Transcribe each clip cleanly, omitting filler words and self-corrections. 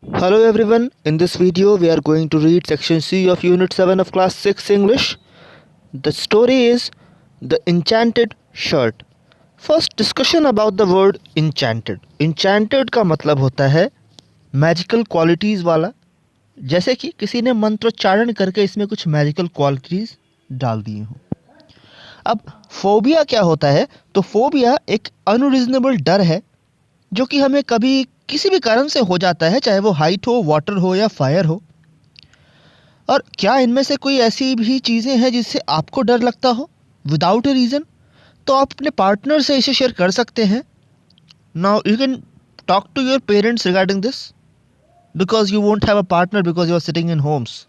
Hello everyone, in this video we are going to read section C of unit 7 of class 6 English. The story is The Enchanted Shirt. First discussion about the word enchanted. Enchanted का मतलब होता है magical qualities वाला, जैसे कि किसी ने मंत्रोच्चारण करके इसमें कुछ मैजिकल क्वालिटीज़ डाल दिए हों। अब फोबिया क्या होता है? तो फोबिया एक अनरीजनेबल डर है जो कि हमें कभी किसी भी कारण से हो जाता है, चाहे वो हाइट हो, वाटर हो या फायर हो। और क्या इनमें से कोई ऐसी भी चीज़ें हैं जिससे आपको डर लगता हो विदाउट ए रीज़न? तो आप अपने पार्टनर से इसे शेयर कर सकते हैं। Now you can talk to your parents regarding this because you won't have a partner because you are sitting in homes.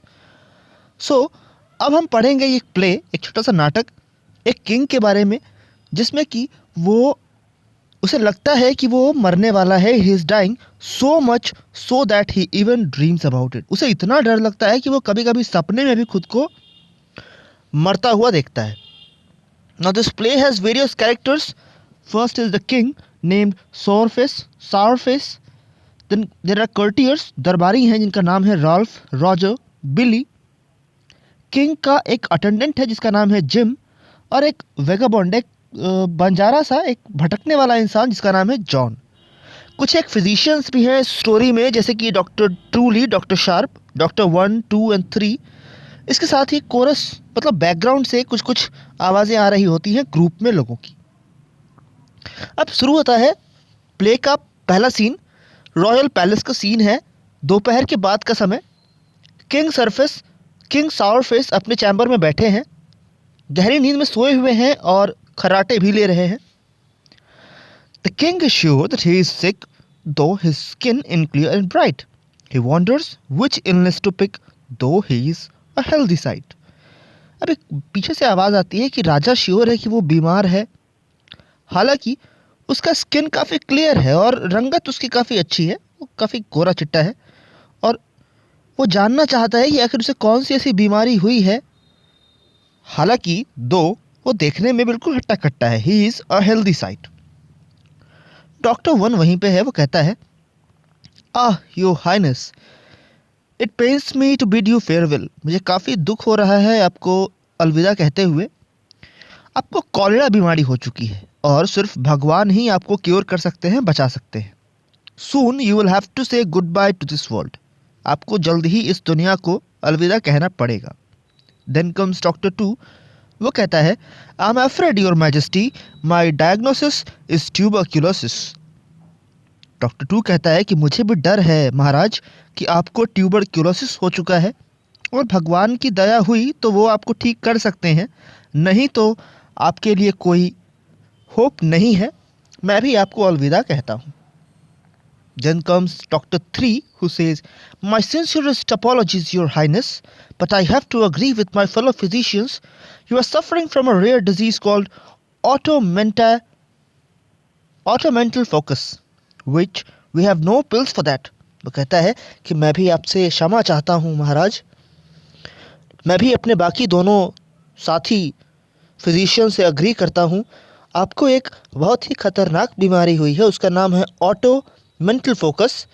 So अब हम पढ़ेंगे एक प्ले, एक छोटा सा नाटक, एक किंग के बारे में, जिसमें कि वो उसे लगता है कि वो मरने वाला है। He is dying so much so that he even dreams about it. उसे इतना डर लगता है कि वो कभी कभी सपने में भी खुद को मरता हुआ देखता है। Now this play has various characters. First is the king named Sourface. Then there are courtiers, दरबारी हैं जिनका नाम है राल्फ, रॉजर, बिली. किंग का एक अटेंडेंट है जिसका नाम है जिम, और एक वेगाबॉन्ड, एक बंजारा सा, एक भटकने वाला इंसान जिसका नाम है जॉन. कुछ एक फिजिशियंस भी हैं स्टोरी में, जैसे कि doctor Truly, doctor sharp, doctor 1, 2 and 3. इसके साथ ही कोरस, मतलब बैकग्राउंड से कुछ कुछ आवाज़ें आ रही होती हैं ग्रुप में लोगों की. अब शुरू होता है प्ले का पहला सीन. रॉयल पैलेस का सीन है, दोपहर के बाद का समय. किंग साउरफेस अपने चैम्बर में बैठे हैं, गहरी नींद में सोए हुए हैं और खर्राटे भी ले रहे हैं. The king is sure that he is sick, though his skin is clear and bright. He wonders which illness to pick, though he is a healthy sight. अब एक पीछे से आवाज़ आती है कि राजा श्योर है कि वो बीमार है, हालांकि उसका स्किन काफ़ी क्लियर है और रंगत उसकी काफ़ी अच्छी है, वो काफ़ी गोरा चिट्टा है. और वो जानना चाहता है कि आखिर उसे कौन सी ऐसी बीमारी हुई है, हालांकि दो वो देखने में बिल्कुल हट्टा कट्टा है. He is a healthy sight. Doctor 1 वहीं पे है, वो कहता है, your highness, it pains me to bid you farewell. मुझे काफ़ी दुख हो रहा है आपको अलविदा कहते हुए. आपको कॉलेरा बीमारी हो चुकी है और सिर्फ भगवान ही आपको क्योर कर सकते हैं, बचा सकते हैं. Soon you will have to say goodbye to this world. आपको जल्द ही इस दुनिया को अलविदा कहना पड़ेगा. Then comes doctor 2. वो कहता है, I am afraid your majesty, my diagnosis is tuberculosis. Doctor 2 कहता है कि मुझे भी डर है महाराज कि आपको ट्यूबरक्यूलोसिस हो चुका है, और भगवान की दया हुई तो वो आपको ठीक कर सकते हैं, नहीं तो आपके लिए कोई होप नहीं है. मैं भी आपको अलविदा कहता हूँ. Then comes Dr. 3 who says, my sincerest apologies, Your Highness, but I have to agree with my fellow physicians. You are suffering from a rare disease called automenta- automental focus, which we have no pills for that. वो कहता है कि मैं भी आपसे क्षमा चाहता हूँ महाराज. मैं भी अपने बाकी दोनों साथी फिजिशियन से अग्री करता हूँ. आपको एक बहुत ही खतरनाक बीमारी हुई है, उसका नाम है ऑटो मेंटल फोकस,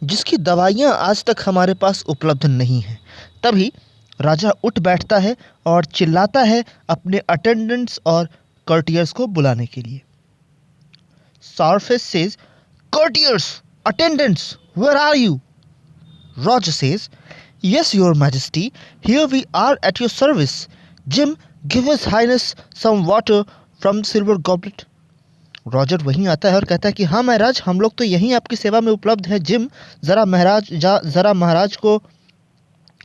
जिसकी दवाइयाँ आज तक हमारे पास उपलब्ध नहीं हैं. तभी राजा उठ बैठता है और चिल्लाता है अपने अटेंडेंट्स और कर्टियर्स को बुलाने के लिए. Sourface says, courtiers, attendants, where are you? Roger says, yes, your majesty, here we are at your service. Jim, give his highness some water from the silver goblet. Roger वहीं आता है और कहता है कि हाँ महाराज, हम लोग तो यहीं आपकी सेवा में उपलब्ध है. जिम, ज़रा महाराज को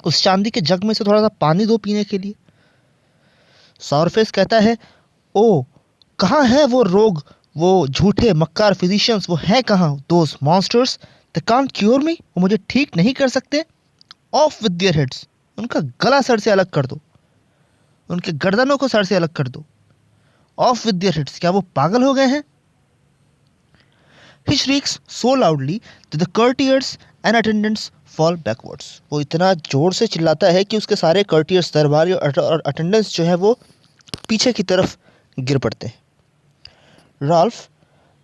उस चांदी के जग में से थोड़ा सा पानी दो पीने के लिए. सॉरफेस कहता है, ओ कहाँ है वो रोग, वो झूठे मक्कार फिजिशियंस, वो हैं कहाँ? Those monsters, they can't cure me. वो मुझे ठीक नहीं कर सकते. ऑफ विद देयर हेड्स, उनका गला सर से अलग कर दो, उनके गर्दनों को सर से अलग कर दो. ऑफ विद देयर हेड्स, क्या वो पागल हो गए हैं? He shrieks so loudly that the courtiers and attendants fall backwards. वो इतना जोर से चिल्लाता है कि उसके सारे courtiers, दरबारी और अटेंडेंट्स जो है वो पीछे की तरफ गिर पड़ते हैं. Ralph,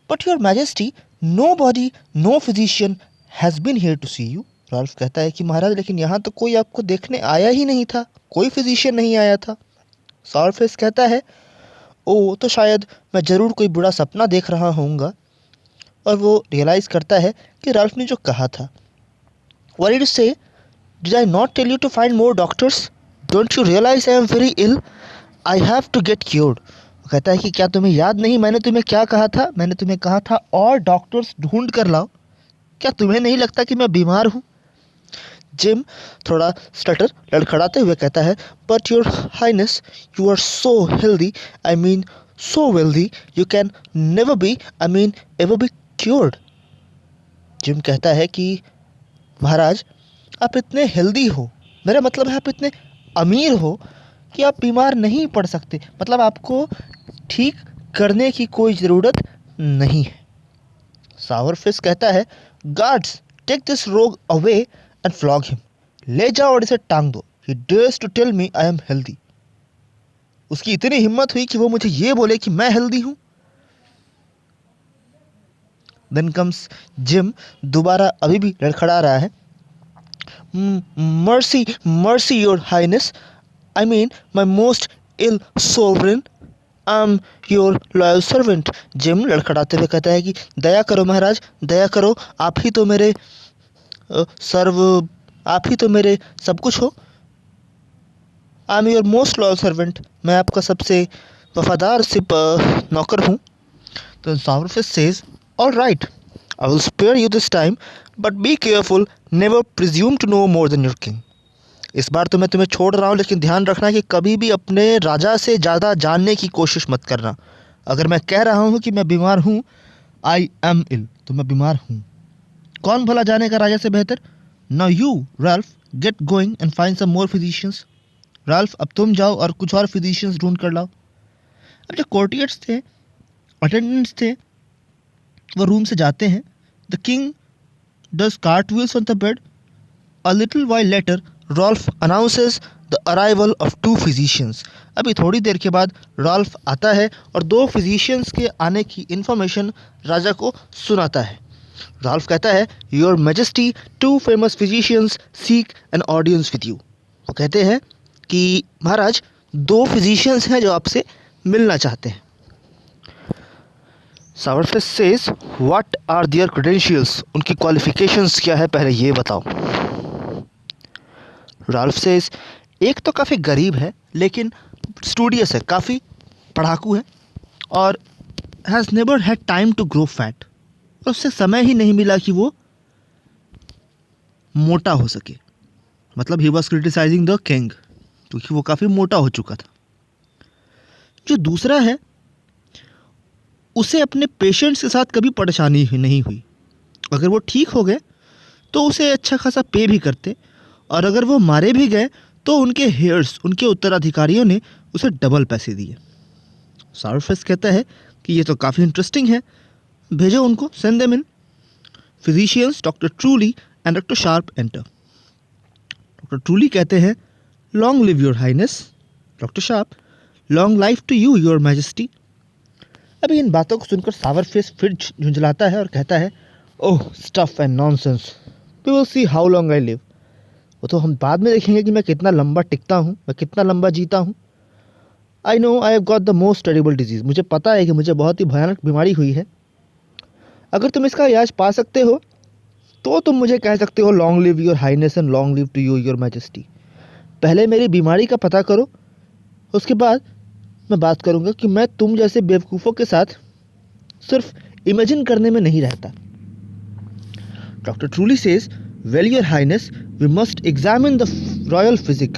but your majesty, nobody, no physician has been here to see you. Ralph कहता है कि महाराज लेकिन यहाँ तो कोई आपको देखने आया ही नहीं था, कोई फिजिशियन नहीं आया था। सावरफेस कहता है, ओ तो शायद मैं ज़रूर कोई बुरा सपना देख रहा होऊंगा। और वो रियलाइज़ करता है कि राल्फ ने जो कहा था, what did you say, did I not tell you to find more doctors, don't you realise I am very ill, I have to get cured. वो कहता है कि क्या तुम्हें याद नहीं मैंने तुम्हें क्या कहा था, मैंने तुम्हें कहा था और डॉक्टर्स ढूंढ कर लाओ, क्या तुम्हें नहीं लगता कि मैं बीमार हूँ। जिम थोड़ा स्टटर लड़खड़ाते हुए कहता है, but your highness you are so healthy, I mean so wealthy, you can never be, I mean ever be cured. Jim कहता है कि महाराज आप इतने हेल्दी हो, मेरा मतलब है आप इतने अमीर हो कि आप बीमार नहीं पड़ सकते, मतलब आपको ठीक करने की कोई ज़रूरत नहीं है। सावरफिश कहता है, guards take this rogue away and flog him, ले जाओ और इसे टांग दो, he dares to tell me I am healthy. उसकी इतनी हिम्मत हुई कि वो मुझे ये बोले कि मैं हेल्दी हूँ। देन कम्स जिम, दोबारा अभी भी लड़खड़ा रहा है, mercy mercy your highness, I mean my most ill sovereign, I am your loyal servant. Jim लड़खड़ाते हुए कहता है कि दया करो महाराज, दया करो, आप ही तो मेरे आप ही तो मेरे सब कुछ हो। I am your most loyal servant, मैं आपका सबसे वफादार सिप नौकर हूँ। तो Sourface says, all right, I will spare you this time, but be careful, never presume to know more than your king. इस बार तो मैं तुम्हें छोड़ रहा हूँ, लेकिन ध्यान रखना कि कभी भी अपने राजा से ज़्यादा जानने की कोशिश मत करना। अगर मैं कह रहा हूँ कि मैं बीमार हूँ, आई एम इल, तो मैं बीमार हूँ। कौन भला जानेगा राजा से बेहतर। Now you Ralph get going and find some more physicians. Ralph अब तुम जाओ और कुछ और फिजिशियंस ढूंढ कर लाओ। अब जो कोर्टियर्स थे, अटेंडेंट्स थे, वो रूम से जाते हैं। The king does cartwheels on the bed. A little while later Rolf announces the arrival of 2 physicians. अभी थोड़ी देर के बाद रॉल्फ आता है और 2 फिजिशियंस के आने की इन्फॉर्मेशन राजा को सुनाता है। रॉल्फ कहता है, your majesty 2 famous physicians seek an audience with you. वो कहते हैं कि महाराज 2 फिजिशियंस हैं जो आपसे मिलना चाहते हैं। Sourface says, what are their credentials, उनकी क्वालिफिकेशंस क्या है पहले ये बताओ। राल्फ सेज, एक तो काफ़ी गरीब है लेकिन स्टूडियस है, काफ़ी पढ़ाकू है, और has never had time to grow fat, और उससे समय ही नहीं मिला कि वो मोटा हो सके। मतलब he was criticising the king, क्योंकि वो काफ़ी मोटा हो चुका था। जो दूसरा है, उसे अपने पेशेंट्स के साथ कभी परेशानी नहीं हुई, अगर वो ठीक हो गए तो उसे अच्छा खासा पे भी करते, और अगर वो मारे भी गए तो उनके हेयर्स, उनके उत्तराधिकारियों ने उसे डबल पैसे दिए। सावरफिश कहता है कि ये तो काफ़ी इंटरेस्टिंग है, भेजो उनको, send them in. Physicians doctor Truly and doctor Sharp enter. Doctor Truly कहते हैं, long live your highness. Doctor Sharp, long life to you your majesty. अभी इन बातों को सुनकर सावरफिश फिर झुंझलाता है और कहता है, oh stuff and nonsense, we will see how long I live. वो तो हम बाद में देखेंगे कि मैं कितना लंबा टिकता हूँ, मैं कितना लंबा जीता हूँ। I know I have got the most terrible disease, मुझे पता है कि मुझे बहुत ही भयानक बीमारी हुई है। अगर तुम इसका इलाज पा सकते हो तो तुम मुझे कह सकते हो, long live your highness and long live to you your majesty. पहले मेरी बीमारी का पता करो, उसके बाद मैं बात करूँगा कि मैं तुम जैसे बेवकूफ़ों के साथ सिर्फ इमेजिन करने में नहीं रहता। Doctor Truly says, well your highness, we must examine the royal physique.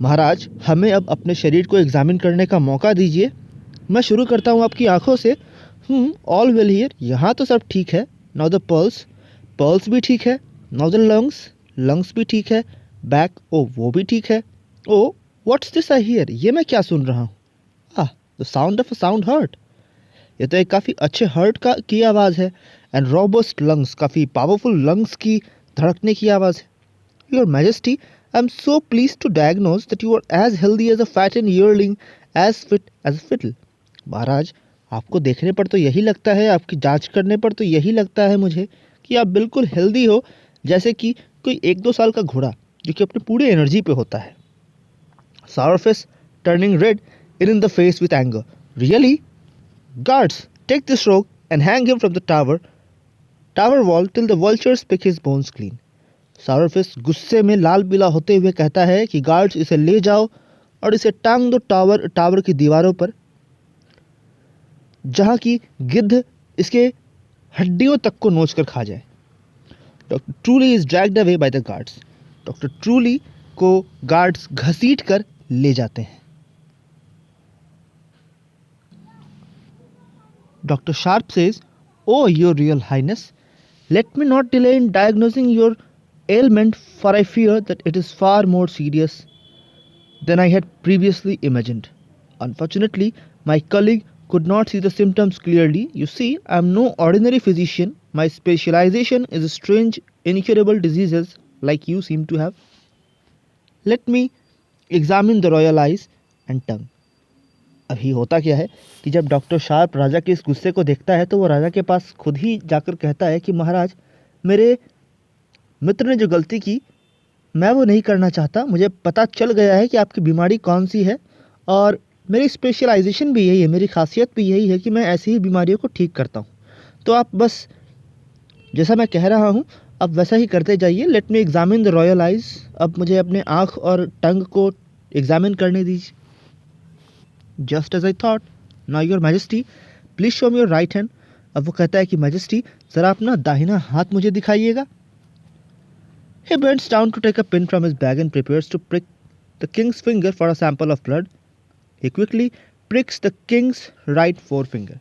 महाराज हमें अब अपने शरीर को एग्जामिन करने का मौका दीजिए। मैं शुरू करता हूँ आपकी आंखों से। ऑल वेल हियर, यहाँ तो सब ठीक है। नाउ द पल्स, पल्स भी ठीक है। नाउ द लंग्स, लंग्स भी ठीक है। बैक, ओ वो भी ठीक है। Oh what's this I hear, ये मैं क्या सुन रहा हूँ। The sound of a sound heart, ये तो एक काफ़ी अच्छे हार्ट की आवाज़ है। एंड रोबस्ट लंग्स, काफ़ी पावरफुल लंग्स की धड़कने की आवाज़ है। Your majesty, I am so pleased to diagnose that you are as healthy as a fattened yearling, as fit as a fiddle. महाराज आपको देखने पर तो यही लगता है, आपकी जांच करने पर तो यही लगता है मुझे कि आप बिल्कुल हेल्दी हो, जैसे कि कोई 1-2 साल का घोड़ा जो कि अपनी पूरी एनर्जी पे होता है। Sourface turning red in the face with anger. Really? Guards, take this rogue and hang him from the tower wall till the vultures pick his bones clean. Sourface गुस्से में लाल पीला होते हुए कहता है कि गार्ड्स इसे ले जाओ और इसे टांग दो टावर की दीवारों पर, जहां की गिद्ध इसके हड्डियों तक को नोच कर खा जाए। Doctor truly is dragged away by the guards. Doctor truly को गार्ड्स घसीट कर ले जाते हैं। Doctor sharp says, "Oh, your real highness, let me not delay in diagnosing your ailment, for I fear that it is far more serious than I had previously imagined. Unfortunately, my colleague could not see the symptoms clearly. You see, I am no ordinary physician. My specialization is strange, incurable diseases like you seem to have. Let me examine the royal eyes and tongue." अभी होता क्या है कि जब doctor sharp राजा के इस गुस्से को देखता है तो वो राजा के पास खुद ही जाकर कहता है कि महाराज, मेरे मित्र ने जो गलती की मैं वो नहीं करना चाहता। मुझे पता चल गया है कि आपकी बीमारी कौन सी है और मेरी स्पेशलाइजेशन भी यही है, मेरी खासियत भी यही है कि मैं ऐसी ही बीमारियों को ठीक करता हूँ। तो आप बस जैसा मैं कह रहा हूँ अब वैसा ही करते जाइए। Let me examine the royal eyes. अब मुझे अपने आँख और टंग को एग्जामिन करने दीजिए। Just as I thought, now your majesty please show me your right hand. अब वो कहता है कि मैजेस्टी ज़रा अपना दाहिना हाथ मुझे दिखाइएगा। He bends down to take a pin from his bag and prepares to prick the king's finger for a sample of blood. He quickly pricks the king's right forefinger.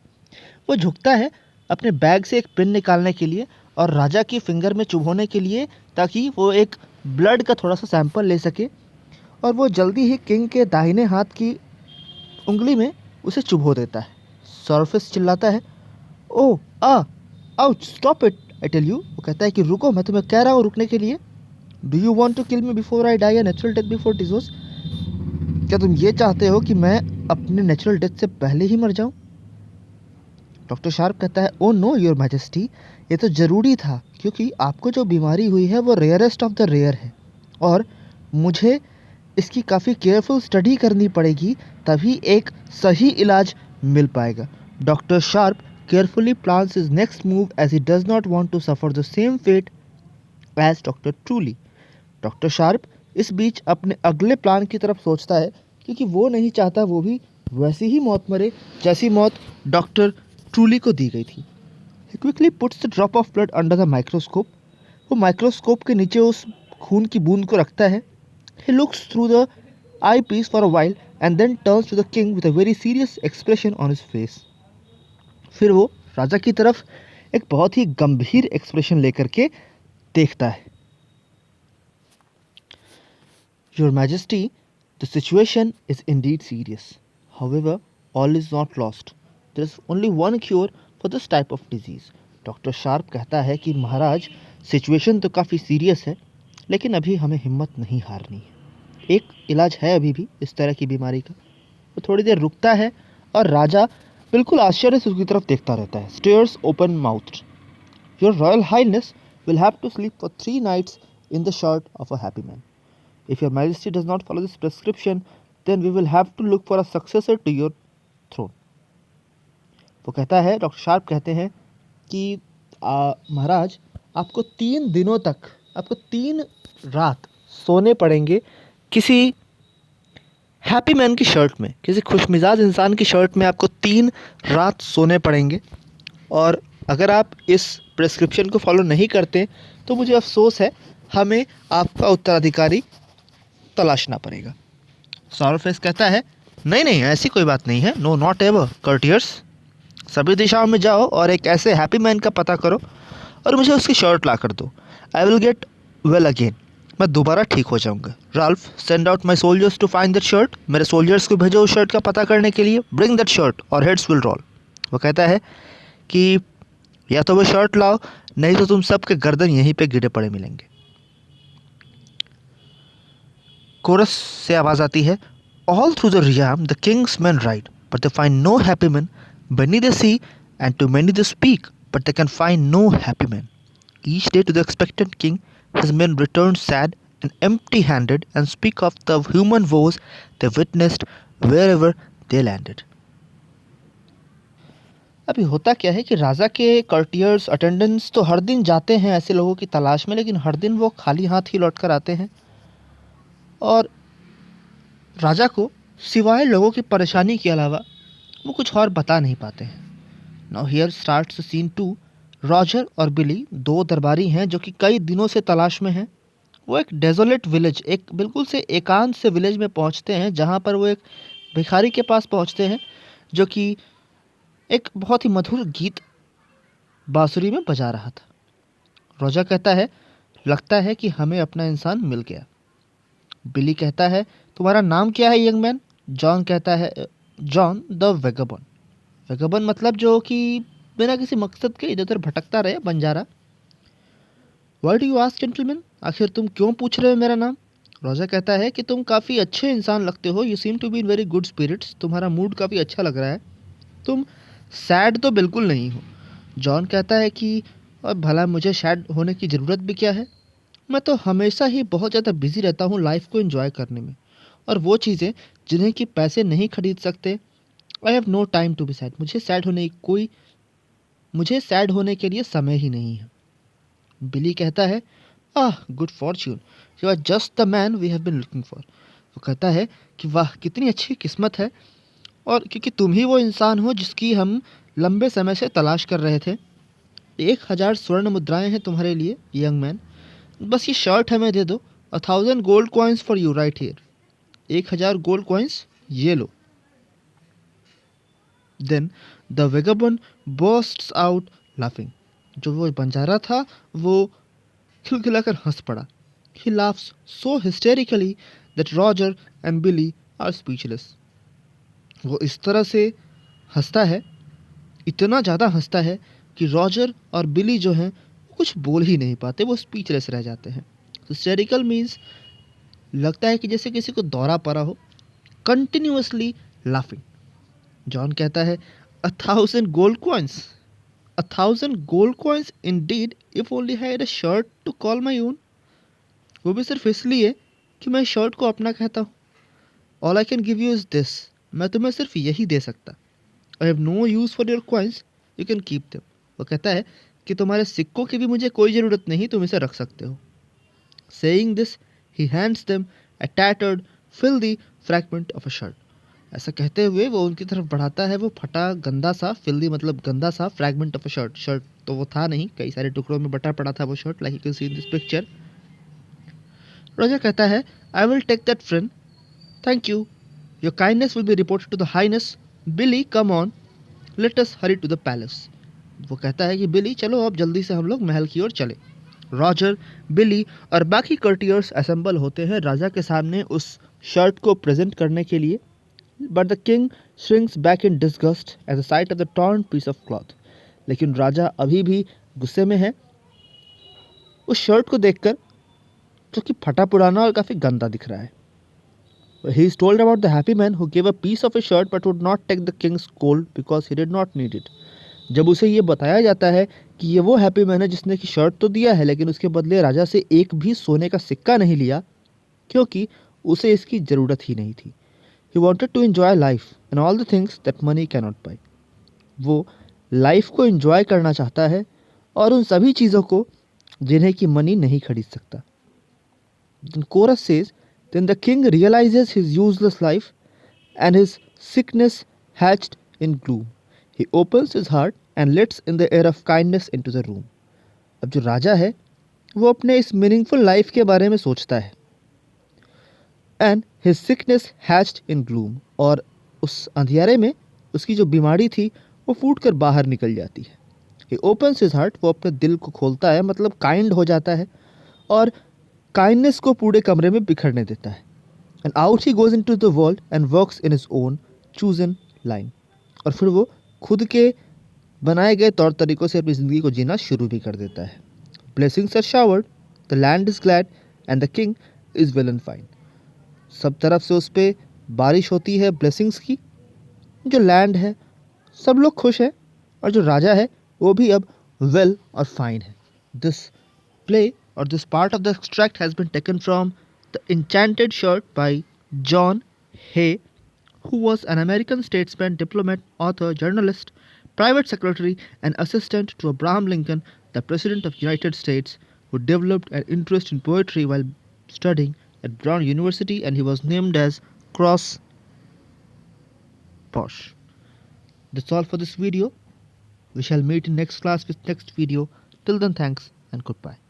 वो झुकता है अपने बैग से एक पिन निकालने के लिए और राजा की फिंगर में चुभोने के लिए, ताकि वो एक ब्लड का थोड़ा सा सैंपल ले सके। और वो जल्दी ही किंग के दाहिने हाथ की उंगली में उसे चुभो देता है। सरफेस चिल्लाता है, "oh ouch, stop it I tell you." वो कहता है कि रुको, मैं तुम्हें कह रहा हूँ रुकने के लिए। Do you want to kill me before I die, natural death before डिजोस। क्या तुम ये चाहते हो कि मैं अपने नेचुरल डेथ से पहले ही मर जाऊं? डॉक्टर शार्प कहता है, "ओ नो योर मैजेस्टी, ये तो ज़रूरी था क्योंकि आपको जो बीमारी हुई है वो रेयरेस्ट ऑफ द रेयर है और मुझे इसकी काफ़ी केयरफुल स्टडी करनी पड़ेगी, तभी एक सही इलाज मिल पाएगा." Doctor Sharp carefully plans his next move as he does not want to suffer the same fate as doctor Truly. Doctor Sharp इस बीच अपने अगले प्लान की तरफ सोचता है क्योंकि वो नहीं चाहता वो भी वैसी ही मौत मरे जैसी मौत डॉक्टर ट्रूली को दी गई थी। He quickly puts the drop of blood under the microscope. वो माइक्रोस्कोप के नीचे उस खून की बूंद को रखता है। He looks through the eyepiece for a while and then turns to the king with a very serious expression on his face. फिर वो राजा की तरफ एक बहुत ही गंभीर एक्सप्रेशन लेकर के देखता है। Your Majesty, the situation is indeed serious. However, all is not lost. There is only one cure for this type of disease. Doctor sharp कहता है कि महाराज, सिचुएशन तो काफ़ी सीरियस है लेकिन अभी हमें हिम्मत नहीं हारनी है। एक इलाज है अभी भी इस तरह की बीमारी का। वो थोड़ी देर रुकता है और राजा बिल्कुल आश्चर्य से उसकी तरफ देखता रहता है। Stares open mouthed. Your royal highness will have to sleep for 3 nights in the shirt of a happy man. If your majesty does not follow this prescription, then we will have to look for a successor to your throne. वो कहता है, doctor sharp कहते हैं कि महाराज, आपको 3 दिनों तक, आपको 3 रात सोने पड़ेंगे किसी हैप्पी मैन की शर्ट में, किसी खुशमिजाज इंसान की शर्ट में आपको 3 रात सोने पड़ेंगे। और अगर आप इस प्रेस्क्रिप्शन को फॉलो नहीं करते तो मुझे अफसोस है, हमें आपका उत्तराधिकारी तलाशना पड़ेगा। सॉरफेस कहता है, नहीं नहीं, ऐसी कोई बात नहीं है। No not ever courtiers. सभी दिशाओं में जाओ और एक ऐसे हैप्पी मैन का पता करो और मुझे उसकी शर्ट ला कर दो। I will get well again. मैं दोबारा ठीक हो जाऊंगा। Ralph, send out my soldiers to find that shirt. मेरे सोल्जर्स को भेजो उस शर्ट का पता करने के लिए। ब्रिंग दैट शर्ट और हेड्स विल रोल। वो कहता है कि या तो वो शर्ट लाओ, नहीं तो तुम सब के गर्दन यहीं पे गिरे पड़े मिलेंगे। कोरस से आवाज़ आती है, all through the realm the king's man ride but they find no happy man, beneath the sea and to many they speak but they can find no happy man. Each day to the expectant king His men return sad and empty-handed and speak of the human woes they witnessed wherever they landed. अभी होता क्या है कि राजा के कर्टियर्स attendants तो हर दिन जाते हैं ऐसे लोगों की तलाश में, लेकिन हर दिन वो खाली हाथ ही लौट कर आते हैं और राजा को सिवाय लोगों की परेशानी के अलावा वो कुछ और बता नहीं पाते हैं. Now here starts scene 2. Roger और बिली दो दरबारी हैं जो कि कई दिनों से तलाश में हैं. वो एक डेजोलेट विलेज, एक बिल्कुल से एकांत से विलेज में पहुंचते हैं जहां पर वो एक भिखारी के पास पहुंचते हैं जो कि एक बहुत ही मधुर गीत बांसुरी में बजा रहा था. रोजा कहता है, लगता है कि हमें अपना इंसान मिल गया. बिली कहता है, तुम्हारा नाम क्या है यंग मैन? जॉन कहता है, जॉन द वेगबॉन. वेगबॉन मतलब जो कि बिना किसी मकसद के इधर उधर भटकता रहे, Banjara. Why do you ask gentleman? आखिर तुम क्यों पूछ रहे हो मेरा नाम? रोजा कहता है कि तुम काफ़ी अच्छे इंसान लगते हो. You seem to be in very good spirits. तुम्हारा मूड काफ़ी अच्छा लग रहा है. तुम सैड तो बिल्कुल नहीं हो. जॉन कहता है कि और भला मुझे सैड होने की ज़रूरत भी क्या है? मैं तो हमेशा ही बहुत ज़्यादा बिजी रहता हूँ लाइफ को एंजॉय करने में, और वो चीज़ें जिन्हें कि पैसे नहीं खरीद सकते. I have no time to be sad. मुझे सैड होने के लिए समय ही नहीं है. बिली कहता है, ah good fortune, you are just the man we have been looking for. वो कहता है कि वाह कितनी अच्छी किस्मत है, और क्योंकि तुम ही वो इंसान हो जिसकी हम लंबे समय से तलाश कर रहे थे. 1,000 स्वर्ण मुद्राएं हैं तुम्हारे लिए यंग मैन. बस ये शर्ट हमें दे दो. 1,000 gold coins for you right here. 1,000 gold coins ये लो. Then the vagabond bursts out laughing. जो वो बंजारा था वो खिलखिलाकर हंस पड़ा. He laughs so hysterically that Roger and Billy are speechless. वो इस तरह से हंसता है, इतना ज़्यादा हंसता है कि रॉजर और बिली जो हैं कुछ बोल ही नहीं पाते, वो स्पीचलेस रह जाते हैं. हिस्टेरिकल मीन्स लगता है कि जैसे किसी को दौरा पड़ा हो. Continuously laughing. जॉन कहता है, 1,000 gold coins. 1,000 gold coins indeed, if only had a shirt to call my own. वो भी सिर्फ इसलिए कि मैं शर्ट को अपना कहता हूँ. All I can give you is this. मैं तुम्हें सिर्फ यही दे सकता. I have no use for your coins, you can keep them. वो कहता है कि तुम्हारे सिक्कों की भी मुझे कोई ज़रूरत नहीं, तुम इसे रख सकते हो. Saying this he hands them a tattered filthy fragment of a shirt. ऐसा कहते हुए वो उनकी तरफ बढ़ाता है वो फटा गंदा सा, फिल्दी मतलब गंदा सा, fragment of a shirt. Shirt तो वो था नहीं, कई सारे टुकड़ों में बटा पड़ा था वो shirt, like you can see in this picture. Roger कहता है, I will take that friend, thank you. Your kindness will be reported to the highness. Billy come on, let us hurry to the palace. वो कहता है कि बिली चलो अब जल्दी से हम लोग महल की ओर चले. रॉजर, बिली और बाकी कर्टियर्स असेंबल होते हैं राजा के सामने उस शर्ट को प्रेजेंट करने के लिए. But the king shrinks back in disgust at the sight of the torn piece of cloth. लेकिन राजा अभी भी गुस्से में है उस शर्ट को देखकर जो कि फटा पुराना और काफ़ी गंदा दिख रहा है. He is told about the happy man who gave a piece of his shirt but would not take the king's gold because he did not need it. जब उसे ये बताया जाता है कि ये वो हैप्पी मैन है जिसने कि शर्ट तो दिया है लेकिन उसके बदले राजा से एक भी सोने का सिक्का नहीं लिया क्योंकि उसे इसकी ज़रूरत ही नहीं थी. He wanted to enjoy life and all the things that money cannot buy. वो लाइफ को एंजॉय करना चाहता है और उन सभी चीज़ों को जिन्हें कि मनी नहीं खरीद सकता. Then chorus says, then the king realizes his useless life and his sickness hatched in gloom. He opens his heart and lets in the air of kindness into the room. अब जो राजा है वो अपने इस meaningful life के बारे में सोचता है. And his sickness hatched in gloom. और उस अंधियारे में उसकी जो बीमारी थी वो फूट कर बाहर निकल जाती है. He opens his heart, वो अपने दिल को खोलता है, मतलब काइंड हो जाता है और काइंडनेस को पूरे कमरे में बिखरने देता है. And out he goes into the world and works in his own chosen line. और फिर वो खुद के बनाए गए तौर तरीक़ों से अपनी ज़िंदगी को जीना शुरू भी कर देता है. Blessings are showered, the land is glad and the king is well and fine. सब तरफ से उस पर बारिश होती है ब्लेसिंग्स की. जो लैंड है सब लोग खुश हैं और जो राजा है वो भी अब वेल और फाइन है. This play or this part of the extract has been taken from The Enchanted Shirt by John Hay, who was an American statesman, diplomat, author, journalist, private secretary, and assistant to Abraham Lincoln, the President of the United States, who developed an interest in poetry while studying at Brown University, and he was named as Cross Posh. That's all for this video. We shall meet in next class with next video. Till then, thanks and goodbye.